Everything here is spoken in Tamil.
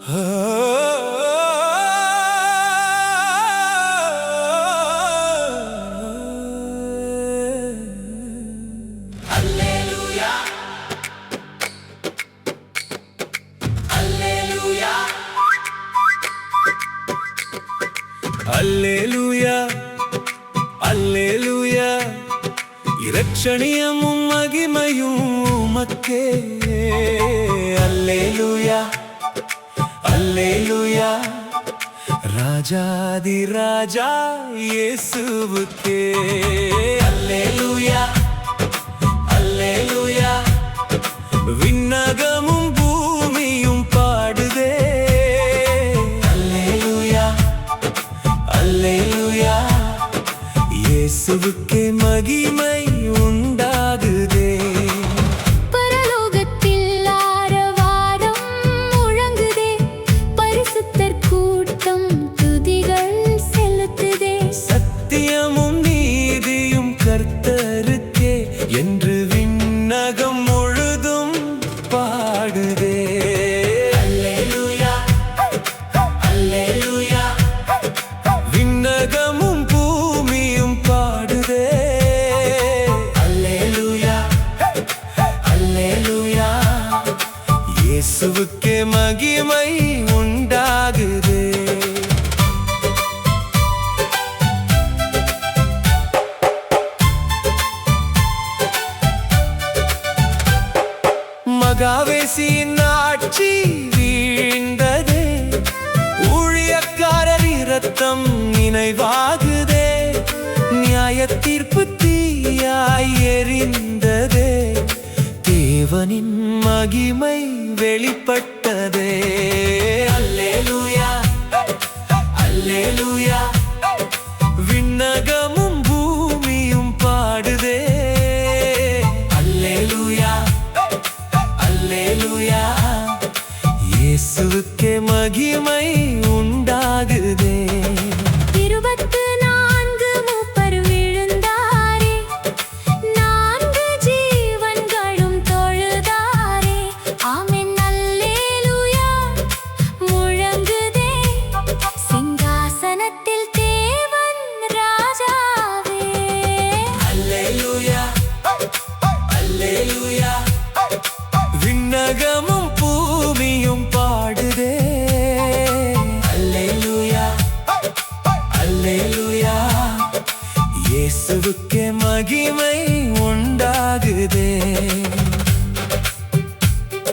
அல்லேலூயா அல்லேலூயா இரட்சணியமும் மகிமையும் உமக்கே. அல்லேலூயா அல்லேலூயா ராஜாதி ராஜா இயேசுவுக்கே. அல்லேலூயா அல்லேலூயா விண்ணகமும் பூமியும் பாடுதே. அல்லேலூயா அல்லேலூயா இயேசுவுக்கே மகிமை உண்டாகுதே. பரலோகத்தில் ஆரவாரம் முழங்குதே, பரிசுத்தர் கூட்டம் துதிகள் செலுத்துதே. சத்தியமும் நீதியும் கர்த்தருக்கே என்று விண்ணகம் முழுதும் பாடுதே. அல்லேலூயா அல்லேலூயா விண்ணகமும் பூமியும் பாடுதே. அல்லேலூயா அல்லேலூயா இயேசுவுக்கே மகிமை உண்டாகுதே. மகாவேசியின் ஆட்சி வீழ்ந்ததே, ஊழியக்காரர் இரத்தம் நினைவாகுதே. நியாய தீர்ப்பு தீயாய் எரிந்ததே, தேவனின் மகிமை வெளிப்பட்டதே. அல்லேலூயா அல்லேலூயா விண்ணகமும் பூமியும் பாடுதே. அல்லேலூயா அல்லேலூயா இயேசுவுக்கே மகிமை உண்டாகுதே. 24 மூப்பர் விழுந்தாரே, 4 ஜீவன்களும் தொழுதாரே. ஆமென் அல்லேலூயா முழங்குதே, சிங்காசனத்தில் தேவன் ராஜாவே. அல்லேலூயா அல்லேலூயா விண்ணக